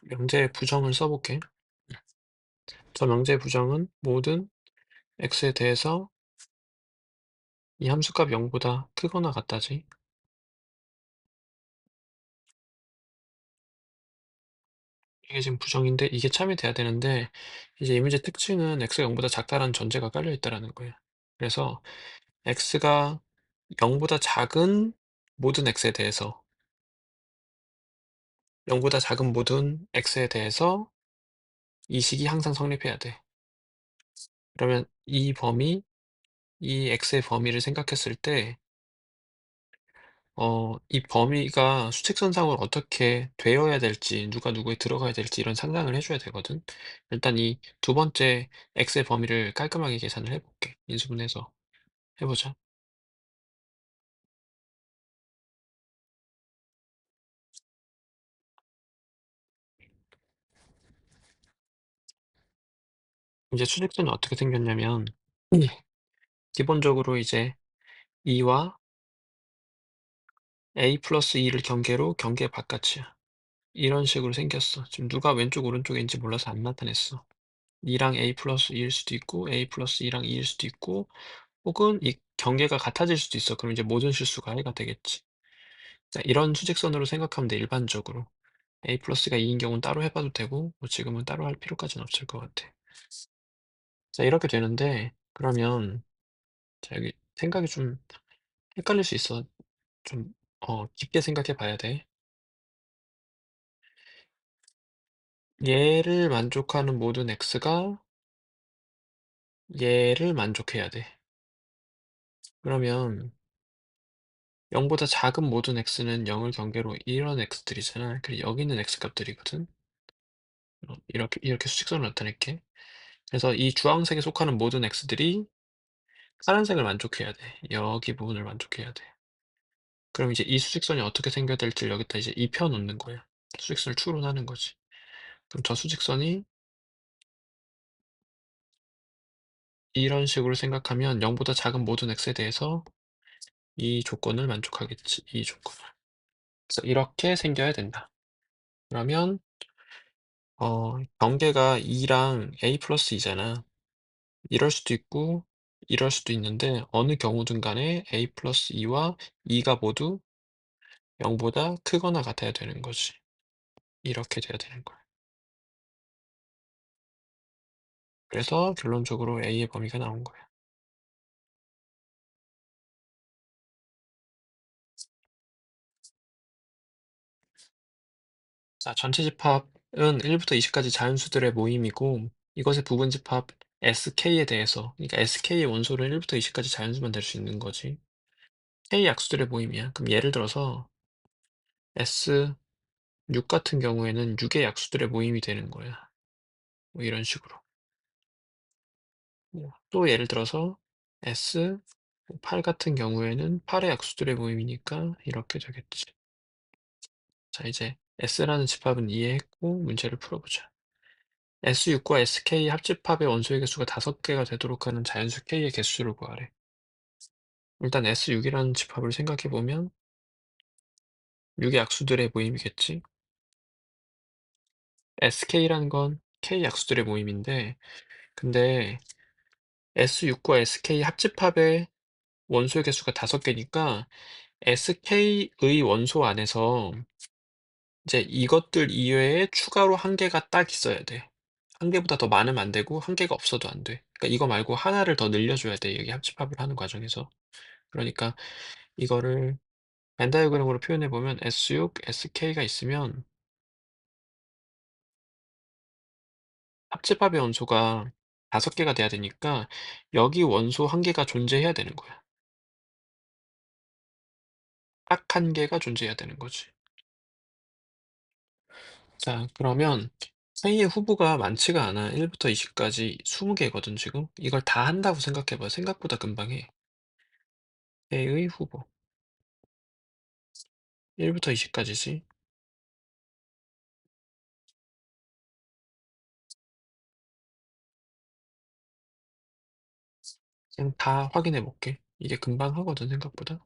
명제의 부정을 써볼게. 저 명제의 부정은 모든 x에 대해서 이 함수값 0보다 크거나 같다지. 이게 지금 부정인데 이게 참이 돼야 되는데 이제 이 문제 특징은 x가 0보다 작다라는 전제가 깔려 있다라는 거야. 그래서 x가 0보다 작은 모든 x에 대해서 0보다 작은 모든 x에 대해서 이 식이 항상 성립해야 돼. 그러면 이 x의 범위를 생각했을 때 이 범위가 수직선상으로 어떻게 되어야 될지, 누가 누구에 들어가야 될지 이런 상상을 해줘야 되거든. 일단 이 두 번째 x의 범위를 깔끔하게 계산을 해볼게. 인수분해서 해보자. 이제 수직선은 어떻게 생겼냐면 기본적으로 이제 2와 a 플러스 2를 경계로 경계 바깥이야. 이런 식으로 생겼어. 지금 누가 왼쪽 오른쪽인지 몰라서 안 나타냈어. 2랑 a 플러스 2일 수도 있고 a 플러스 2랑 2일 수도 있고 혹은 이 경계가 같아질 수도 있어. 그럼 이제 모든 실수가 해가 되겠지. 자, 이런 수직선으로 생각하면 돼, 일반적으로. a 플러스가 2인 경우는 따로 해봐도 되고 뭐 지금은 따로 할 필요까지는 없을 것 같아. 자, 이렇게 되는데 그러면 자, 여기 생각이 좀 헷갈릴 수 있어. 좀 깊게 생각해 봐야 돼. 얘를 만족하는 모든 x가 얘를 만족해야 돼. 그러면 0보다 작은 모든 x는 0을 경계로 이런 x들이잖아. 그리고 여기 있는 x 값들이거든. 이렇게 수직선을 나타낼게. 그래서 이 주황색에 속하는 모든 x들이 파란색을 만족해야 돼. 여기 부분을 만족해야 돼. 그럼 이제 이 수직선이 어떻게 생겨야 될지 여기다 이제 입혀 놓는 거야. 수직선을 추론하는 거지. 그럼 저 수직선이 이런 식으로 생각하면 0보다 작은 모든 x에 대해서 이 조건을 만족하겠지. 이 조건을. 그래서 이렇게 생겨야 된다. 그러면 경계가 2랑 a 플러스 2잖아. 이럴 수도 있고 이럴 수도 있는데 어느 경우든 간에 a 플러스 2와 2가 모두 0보다 크거나 같아야 되는 거지. 이렇게 돼야 되는 거야. 그래서 결론적으로 A의 범위가 나온 거야. 자, 전체 집합은 1부터 20까지 자연수들의 모임이고 이것의 부분 집합 SK에 대해서 그러니까 SK의 원소를 1부터 20까지 자연수만 될 수 있는 거지. K 약수들의 모임이야. 그럼 예를 들어서 S6 같은 경우에는 6의 약수들의 모임이 되는 거야. 뭐 이런 식으로. 또 예를 들어서 S8 같은 경우에는 8의 약수들의 모임이니까 이렇게 되겠지. 자, 이제 S라는 집합은 이해했고 문제를 풀어보자. S6과 SK 합집합의 원소의 개수가 5개가 되도록 하는 자연수 K의 개수를 구하래. 일단 S6이라는 집합을 생각해보면 6의 약수들의 모임이겠지. SK라는 건 K 약수들의 모임인데 근데 S6과 SK 합집합의 원소의 개수가 5개니까 SK의 원소 안에서 이제 이것들 이외에 추가로 한 개가 딱 있어야 돼. 한 개보다 더 많으면 안 되고 한 개가 없어도 안 돼. 그러니까 이거 말고 하나를 더 늘려줘야 돼. 여기 합집합을 하는 과정에서. 그러니까 이거를 벤 다이어그램으로 표현해 보면 S6, SK가 있으면 합집합의 원소가 5개가 돼야 되니까 여기 원소 한 개가 존재해야 되는 거야. 딱 한 개가 존재해야 되는 거지. 자, 그러면 K의 후보가 많지가 않아. 1부터 20까지 20개거든, 지금. 이걸 다 한다고 생각해봐. 생각보다 금방 해. K의 후보. 1부터 20까지지. 그냥 다 확인해 볼게. 이게 금방 하거든, 생각보다.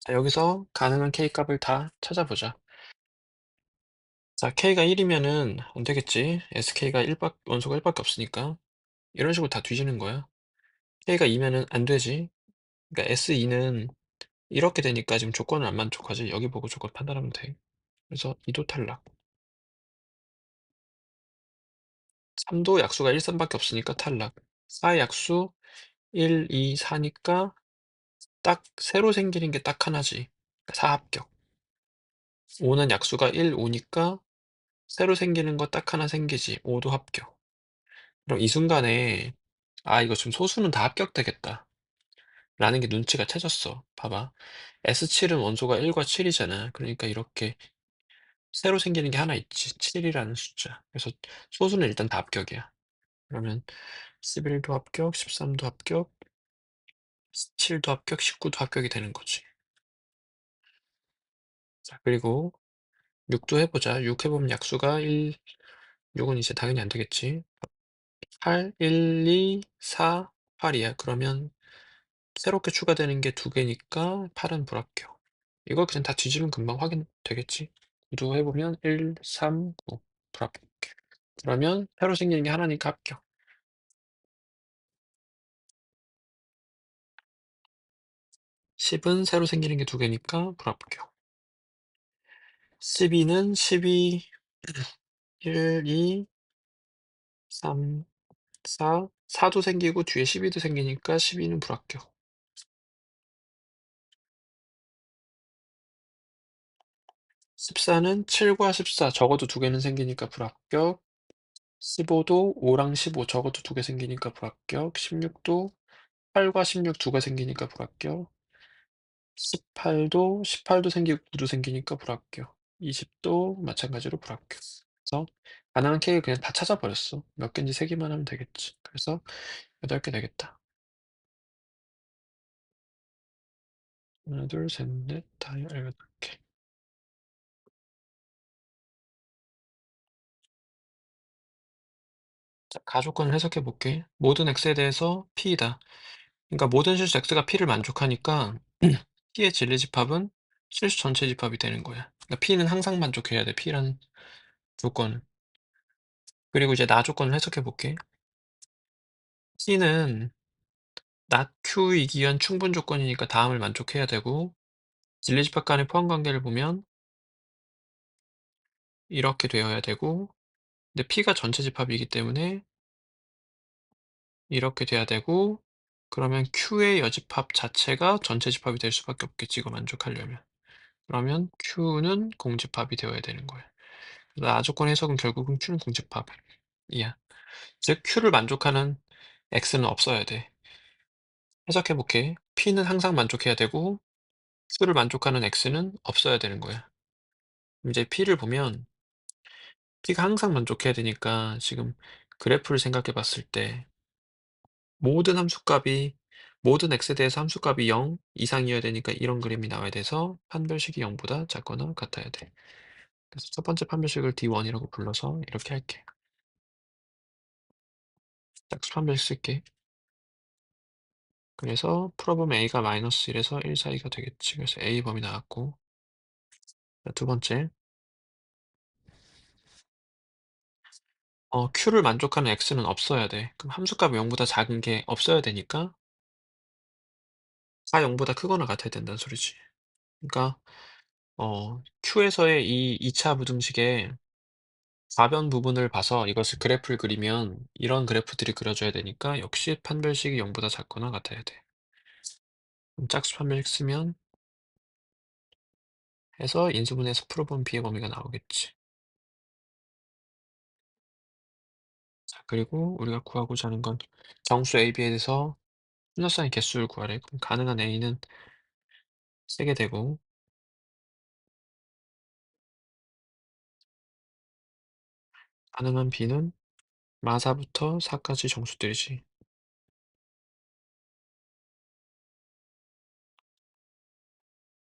자, 여기서 가능한 K 값을 다 찾아보자. 자, K가 1이면은 안 되겠지. SK가 1밖 원소가 1밖에 없으니까. 이런 식으로 다 뒤지는 거야. K가 2면은 안 되지. 그러니까 S2는 이렇게 되니까 지금 조건을 안 만족하지. 여기 보고 조건 판단하면 돼. 그래서 2도 탈락. 3도 약수가 1, 3밖에 없으니까 탈락. 4의 약수 1, 2, 4니까 딱 새로 생기는 게 딱 하나지. 4 합격. 5는 약수가 1, 5니까 새로 생기는 거 딱 하나 생기지. 5도 합격. 그럼 이 순간에 아, 이거 지금 소수는 다 합격되겠다. 라는 게 눈치가 채졌어. 봐봐. S7은 원소가 1과 7이잖아. 그러니까 이렇게 새로 생기는 게 하나 있지. 7이라는 숫자. 그래서 소수는 일단 다 합격이야. 그러면 11도 합격, 13도 합격, 17도 합격, 19도 합격이 되는 거지. 자, 그리고 6도 해보자. 6 해보면 약수가 1, 6은 이제 당연히 안 되겠지. 8, 1, 2, 4, 8이야. 그러면 새롭게 추가되는 게 두 개니까 8은 불합격. 이거 그냥 다 뒤지면 금방 확인되겠지. 9도 해보면 1, 3, 9 불합격. 그러면 새로 생기는 게 하나니까 합격. 10은 새로 생기는 게 두 개니까 불합격. 12는 12, 1, 2, 3, 4, 4도 생기고 뒤에 12도 생기니까 12는 불합격. 14는 7과 14 적어도 두 개는 생기니까 불합격. 15도 5랑 15 적어도 두 개 생기니까 불합격. 16도 8과 16 두 개 생기니까 불합격. 18도 생기고 9도 생기니까 불합격. 20도 마찬가지로 불합격. 그래서 가능한 K를 그냥 다 찾아버렸어. 몇 개인지 세기만 하면 되겠지. 그래서 8개 되겠다. 하나, 둘, 셋, 넷, 다 18개. 자, 가조건을 해석해 볼게. 모든 x에 대해서 p이다. 그러니까 모든 실수 x가 p를 만족하니까 p의 진리 집합은 실수 전체 집합이 되는 거야. 그러니까 p는 항상 만족해야 돼. p라는 조건은. 그리고 이제 나 조건을 해석해 볼게. p는 not q이기 위한 충분 조건이니까 다음을 만족해야 되고 진리 집합 간의 포함 관계를 보면 이렇게 되어야 되고 근데 p가 전체 집합이기 때문에 이렇게 돼야 되고 그러면 q의 여집합 자체가 전체 집합이 될 수밖에 없겠지, 이거 만족하려면. 그러면 q는 공집합이 되어야 되는 거야. 그래서 아조건 해석은 결국은 q는 공집합이야. 즉 q를 만족하는 x는 없어야 돼. 해석해 볼게. p는 항상 만족해야 되고 q를 만족하는 x는 없어야 되는 거야. 이제 p를 보면 p가 항상 만족해야 되니까 지금 그래프를 생각해 봤을 때 모든 함수값이 모든 x에 대해서 함수값이 0 이상이어야 되니까 이런 그림이 나와야 돼서 판별식이 0보다 작거나 같아야 돼. 그래서 첫 번째 판별식을 D1이라고 불러서 이렇게 할게. 짝수 판별식 쓸게. 그래서 풀어보면 a가 -1에서 1 사이가 되겠지. 그래서 a 범위 나왔고 자, 두 번째 q를 만족하는 x는 없어야 돼. 그럼 함수값이 0보다 작은 게 없어야 되니까 4 0보다 크거나 같아야 된다는 소리지. 그러니까 q에서의 이 2차 부등식에 좌변 부분을 봐서 이것을 그래프를 그리면 이런 그래프들이 그려져야 되니까 역시 판별식이 0보다 작거나 같아야 돼. 그럼 짝수 판별식 쓰면 해서 인수분해해서 풀어보면 b의 범위가 나오겠지. 자, 그리고 우리가 구하고자 하는 건 정수 a, b에 대해서 순서상의 개수를 구하래. 그럼 가능한 a는 세게 되고 가능한 b는 마사부터 4까지 정수들이지.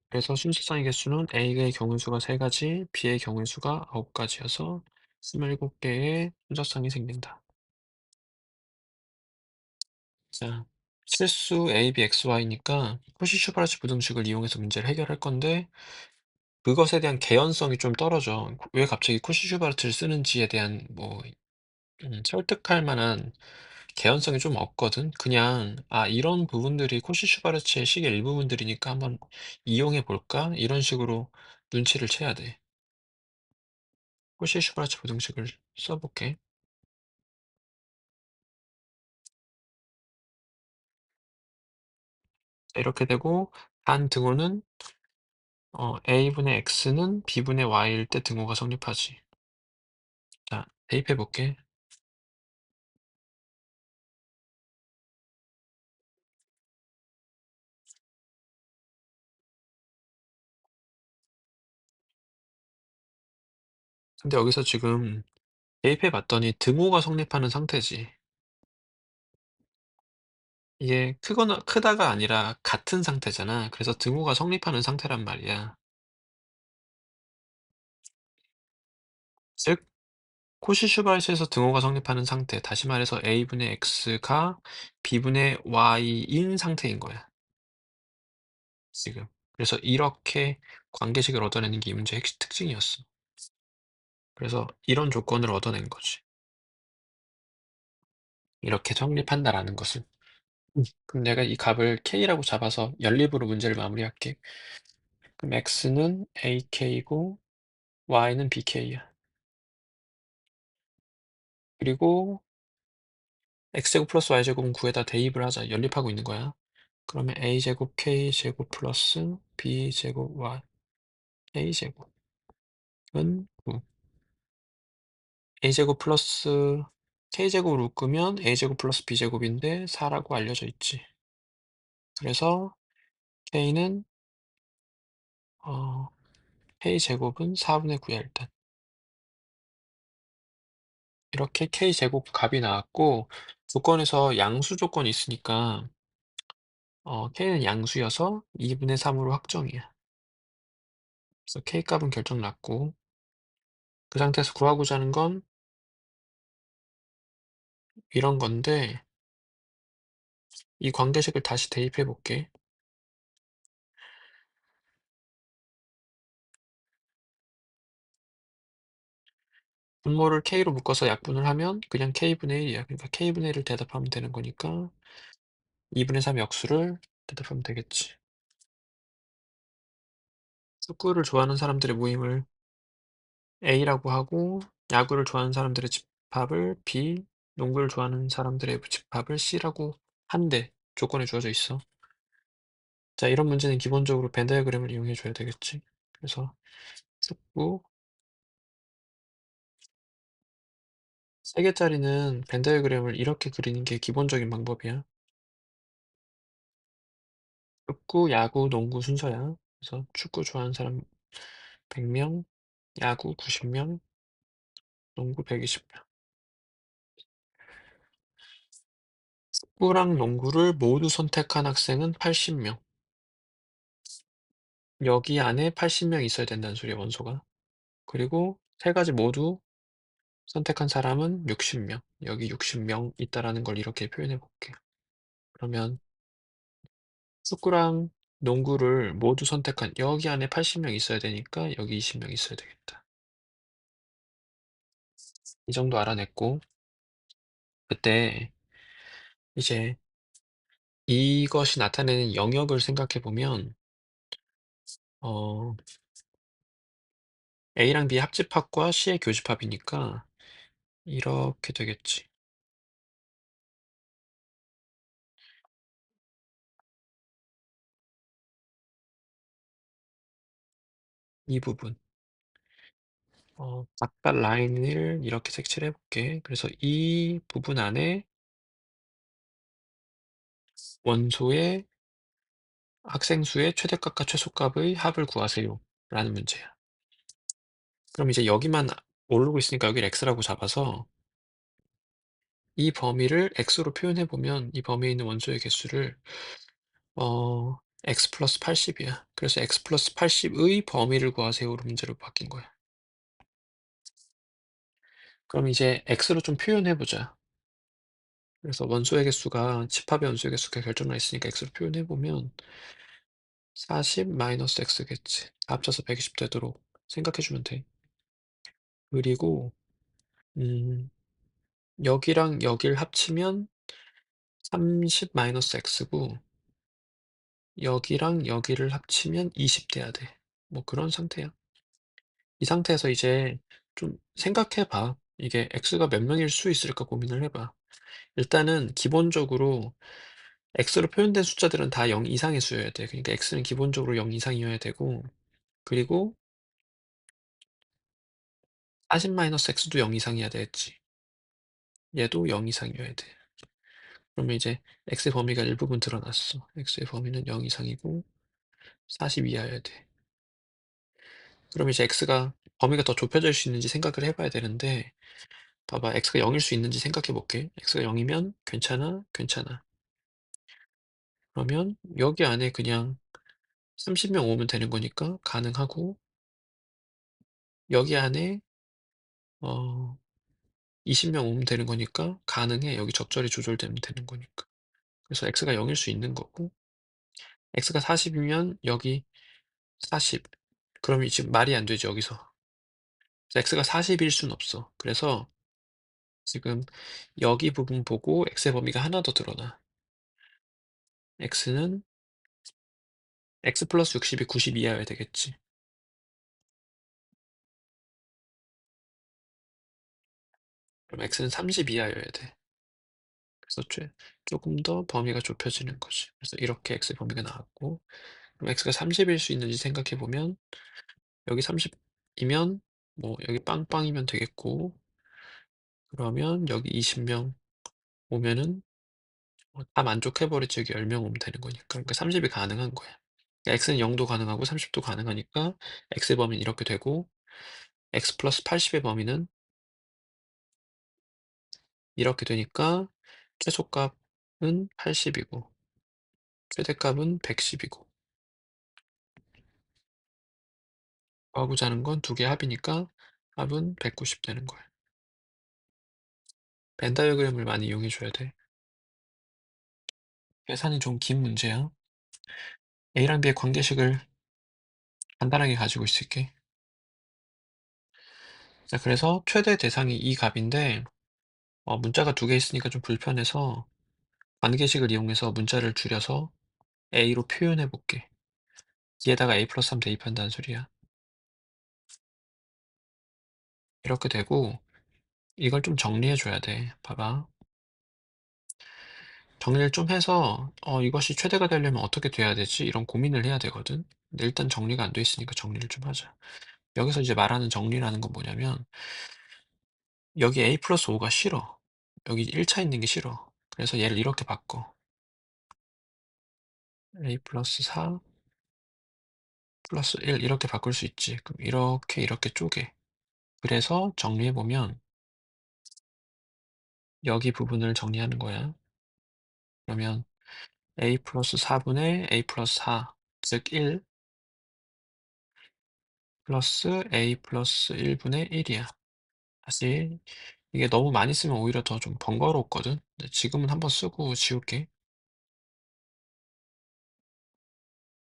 그래서 순서상의 개수는 a의 경우 수가 3가지, b의 경우 수가 9가지여서 27개의 순서상이 생긴다. 자, 실수 A, B, X, Y니까 코시-슈바르츠 부등식을 이용해서 문제를 해결할 건데 그것에 대한 개연성이 좀 떨어져. 왜 갑자기 코시-슈바르트를 쓰는지에 대한 뭐 설득할 만한 개연성이 좀 없거든. 그냥 '아 이런 부분들이 코시-슈바르츠의 식의 일부분들이니까 한번 이용해 볼까?' 이런 식으로 눈치를 채야 돼. 코시-슈바르츠 부등식을 써 볼게. 이렇게 되고 단 등호는 A분의 X는 B분의 Y일 때 등호가 성립하지. 자, 대입해 볼게. 근데 여기서 지금 대입해 봤더니 등호가 성립하는 상태지. 이게 크거나 크다가 아니라 같은 상태잖아. 그래서 등호가 성립하는 상태란 말이야. 즉 코시-슈바르츠에서 등호가 성립하는 상태, 다시 말해서 A분의 X가 B분의 Y인 상태인 거야, 지금. 그래서 이렇게 관계식을 얻어내는 게 이 문제의 특징이었어. 그래서 이런 조건을 얻어낸 거지. 이렇게 성립한다라는 것을. 그럼 내가 이 값을 K라고 잡아서 연립으로 문제를 마무리할게. 그럼 X는 AK고 Y는 BK야. 그리고 X제곱 플러스 Y제곱은 9에다 대입을 하자. 연립하고 있는 거야. 그러면 A제곱 K제곱 플러스 B제곱 Y A제곱은 9. A제곱 플러스 K제곱을 묶으면 A제곱 플러스 B제곱인데 4라고 알려져 있지. 그래서 K는 어 K제곱은 4분의 9야 일단. 이렇게 K제곱 값이 나왔고 조건에서 양수 조건이 있으니까 K는 양수여서 2분의 3으로 확정이야. 그래서 K 값은 결정 났고 그 상태에서 구하고자 하는 건 이런 건데 이 관계식을 다시 대입해 볼게. 분모를 K로 묶어서 약분을 하면 그냥 K분의 1이야. 그러니까 K분의 1을 대답하면 되는 거니까 2분의 3 역수를 대답하면 되겠지. 축구를 좋아하는 사람들의 모임을 A라고 하고 야구를 좋아하는 사람들의 집합을 B, 농구를 좋아하는 사람들의 집합을 C라고 한대. 조건에 주어져 있어. 자, 이런 문제는 기본적으로 벤 다이어그램을 이용해 줘야 되겠지. 그래서 축구 3개짜리는 벤 다이어그램을 이렇게 그리는 게 기본적인 방법이야. 축구, 야구, 농구 순서야. 그래서 축구 좋아하는 사람 100명, 야구 90명, 농구 120명. 축구랑 농구를 모두 선택한 학생은 80명. 여기 안에 80명 있어야 된다는 소리야, 원소가. 그리고 세 가지 모두 선택한 사람은 60명. 여기 60명 있다라는 걸 이렇게 표현해 볼게. 그러면 축구랑 농구를 모두 선택한 여기 안에 80명 있어야 되니까 여기 20명 있어야 되겠다. 이 정도 알아냈고 그때 이제 이것이 나타내는 영역을 생각해 보면 어 A랑 B의 합집합과 C의 교집합이니까 이렇게 되겠지. 이 부분. 바깥 라인을 이렇게 색칠을 해 볼게. 그래서 이 부분 안에 원소의 학생 수의 최대값과 최소값의 합을 구하세요라는 문제야. 그럼 이제 여기만 모르고 있으니까 여기를 x라고 잡아서 이 범위를 x로 표현해 보면 이 범위에 있는 원소의 개수를 x 플러스 80이야. 그래서 x 플러스 80의 범위를 구하세요로 문제로 바뀐 거야. 그럼 이제 x로 좀 표현해 보자. 그래서 원소의 개수가 집합의 원소의 개수가 결정나 있으니까 x로 표현해 보면 40 마이너스 x겠지. 다 합쳐서 120 되도록 생각해 주면 돼. 그리고 음 여기랑 여기를 합치면 30 마이너스 x고 여기랑 여기를 합치면 20 돼야 돼. 뭐 그런 상태야. 이 상태에서 이제 좀 생각해 봐. 이게 x가 몇 명일 수 있을까 고민을 해 봐. 일단은 기본적으로 x로 표현된 숫자들은 다 0 이상의 수여야 돼. 그러니까 x는 기본적으로 0 이상이어야 되고, 그리고 40 마이너스 x도 0 이상이어야 되겠지. 얘도 0 이상이어야 돼. 그러면 이제 x의 범위가 일부분 드러났어. x의 범위는 0 이상이고 40 이하여야 돼. 그러면 이제 x가 범위가 더 좁혀질 수 있는지 생각을 해 봐야 되는데, 봐봐. x가 0일 수 있는지 생각해 볼게. x가 0이면 괜찮아? 괜찮아. 그러면 여기 안에 그냥 30명 오면 되는 거니까 가능하고, 여기 안에 어 20명 오면 되는 거니까 가능해. 여기 적절히 조절되면 되는 거니까. 그래서 x가 0일 수 있는 거고, x가 40이면 여기 40. 그러면 지금 말이 안 되지, 여기서. 그래서 x가 40일 순 없어. 그래서 지금 여기 부분 보고 x의 범위가 하나 더 드러나. x는 x 플러스 60이 90 이하여야 되겠지. 그럼 x는 30 이하여야 돼. 그래서 조금 더 범위가 좁혀지는 거지. 그래서 이렇게 x의 범위가 나왔고, 그럼 x가 30일 수 있는지 생각해 보면 여기 30이면 뭐 여기 빵빵이면 되겠고, 그러면 여기 20명 오면은 다 만족해 버리지. 여기 10명 오면 되는 거니까. 그러니까 30이 가능한 거야. 그러니까 x는 0도 가능하고 30도 가능하니까 x의 범위는 이렇게 되고, x 플러스 80의 범위는 이렇게 되니까 최소값은 80이고 최대값은 110이고, 구하고자 하는 건 두 개의 합이니까 합은 190 되는 거야. 벤 다이어그램을 많이 이용해 줘야 돼. 계산이 좀 긴 문제야. A랑 B의 관계식을 간단하게 가지고 있을게. 자, 그래서 최대 대상이 이 값인데 문자가 두 개 있으니까 좀 불편해서 관계식을 이용해서 문자를 줄여서 A로 표현해 볼게. 뒤에다가 A 플러스 3 대입한다는 소리야. 이렇게 되고, 이걸 좀 정리해 줘야 돼. 봐봐. 정리를 좀 해서 이것이 최대가 되려면 어떻게 돼야 되지? 이런 고민을 해야 되거든. 근데 일단 정리가 안 돼 있으니까 정리를 좀 하자. 여기서 이제 말하는 정리라는 건 뭐냐면, 여기 A 플러스 5가 싫어. 여기 1차 있는 게 싫어. 그래서 얘를 이렇게 바꿔. A 플러스 4 플러스 1 이렇게 바꿀 수 있지. 그럼 이렇게 쪼개. 그래서 정리해보면 여기 부분을 정리하는 거야. 그러면 A 플러스 4분의 A 플러스 4, 즉 1 플러스 A 플러스 1분의 1이야. 사실 이게 너무 많이 쓰면 오히려 더 좀 번거롭거든. 근데 지금은 한번 쓰고 지울게.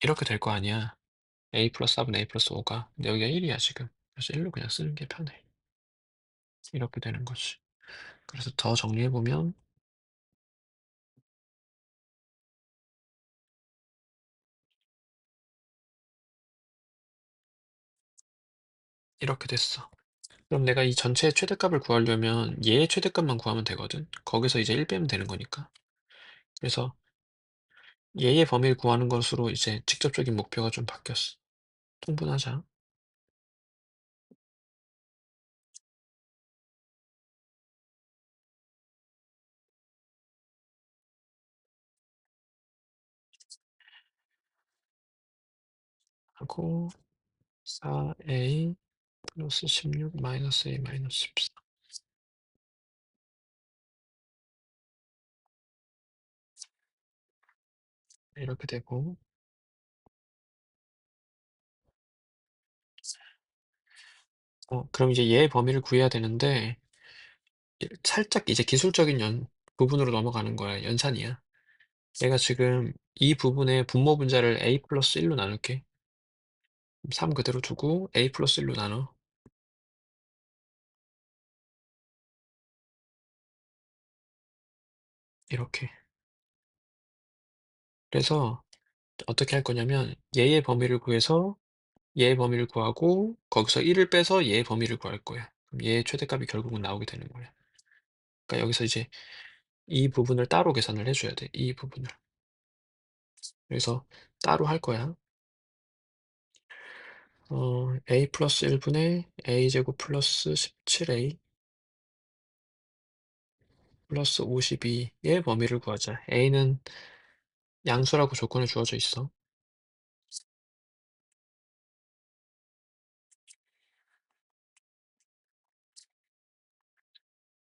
이렇게 될 거 아니야. A 플러스 4분의 A 플러스 5가. 근데 여기가 1이야 지금. 그래서 1로 그냥 쓰는 게 편해. 이렇게 되는 거지. 그래서 더 정리해보면 이렇게 됐어. 그럼 내가 이 전체의 최대값을 구하려면 얘의 최대값만 구하면 되거든. 거기서 이제 1 빼면 되는 거니까. 그래서 얘의 범위를 구하는 것으로 이제 직접적인 목표가 좀 바뀌었어. 통분하자. 하고 4A 플러스 16 마이너스 A 마이너스 14 이렇게 되고, 그럼 이제 얘의 범위를 구해야 되는데 살짝 이제 기술적인 부분으로 넘어가는 거야. 연산이야. 내가 지금 이 부분의 분모 분자를 a 플러스 1로 나눌게. 3 그대로 두고 a 플러스 1로 나눠. 이렇게. 그래서 어떻게 할 거냐면 얘의 범위를 구해서 얘의 범위를 구하고 거기서 1을 빼서 얘의 범위를 구할 거야. 그럼 얘의 최대값이 결국은 나오게 되는 거야. 그러니까 여기서 이제 이 부분을 따로 계산을 해 줘야 돼. 이 부분을. 그래서 따로 할 거야. a 플러스 1분의 a 제곱 플러스 17a 플러스 52의 범위를 구하자. a는 양수라고 조건에 주어져 있어.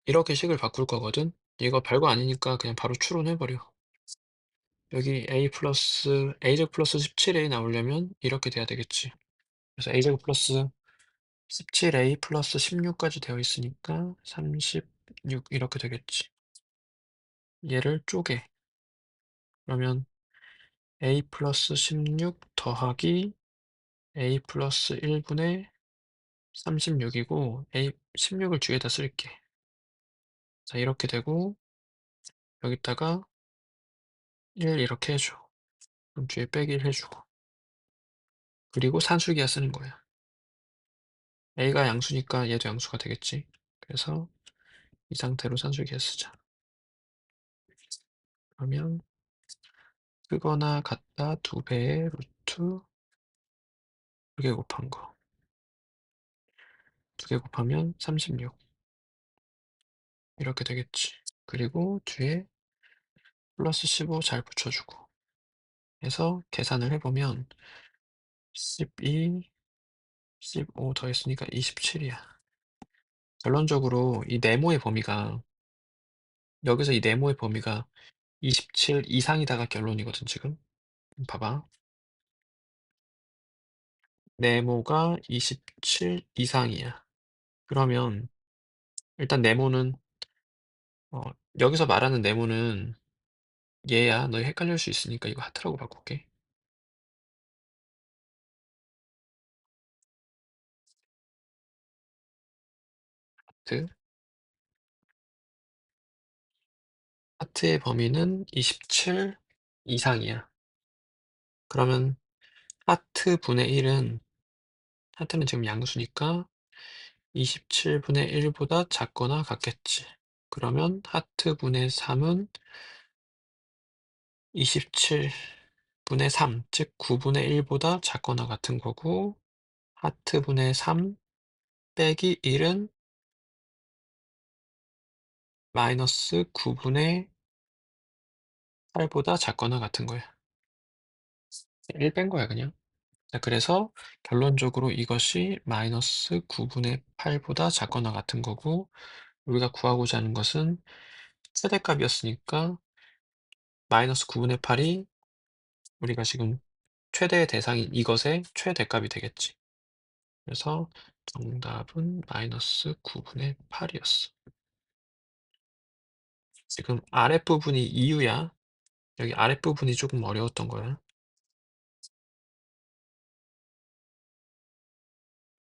이렇게 식을 바꿀 거거든. 이거 별거 아니니까 그냥 바로 추론해 버려. 여기 a 플러스 a 제곱 플러스 17a 나오려면 이렇게 돼야 되겠지. 그래서 a 제곱 플러스 17a 플러스 16까지 되어 있으니까 36 이렇게 되겠지. 얘를 쪼개. 그러면 a 플러스 16 더하기 a 플러스 1분의 36이고 a 16을 뒤에다 쓸게. 자 이렇게 되고 여기다가 1 이렇게 해 줘. 그럼 뒤에 빼기 1 해 주고. 그리고 산술기하 쓰는 거야. a가 양수니까 얘도 양수가 되겠지. 그래서 이 상태로 산술기하 쓰자. 그러면 크거나 같다 2배의 루트 2개 곱한 거. 2개 곱하면 36 이렇게 되겠지. 그리고 뒤에 플러스 15 잘 붙여주고 해서 계산을 해보면 12, 15 더했으니까 27이야. 결론적으로 이 네모의 범위가 여기서 이 네모의 범위가 27 이상이다가 결론이거든 지금. 봐봐. 네모가 27 이상이야. 그러면 일단 네모는 어 여기서 말하는 네모는 얘야. 너 헷갈릴 수 있으니까 이거 하트라고 바꿀게. 하트. 하트의 범위는 27 이상이야. 그러면 하트 분의 1은 하트는 지금 양수니까 27 분의 1 보다 작거나 같겠지. 그러면 하트 분의 3은 27 분의 3, 즉 9 분의 1 보다 작거나 같은 거고 하트 분의 3 빼기 1은 마이너스 9 분의 8 보다 작거나 같은 거야. 1 뺀 거야 그냥. 자 그래서 결론적으로 이것이 마이너스 9 분의 8 보다 작거나 같은 거고 우리가 구하고자 하는 것은 최대값이었으니까 마이너스 9 분의 8이 우리가 지금 최대의 대상인 이것의 최대값이 되겠지. 그래서 정답은 마이너스 9 분의 8이었어. 지금 아랫부분이 이유야. 여기 아랫부분이 조금 어려웠던 거야.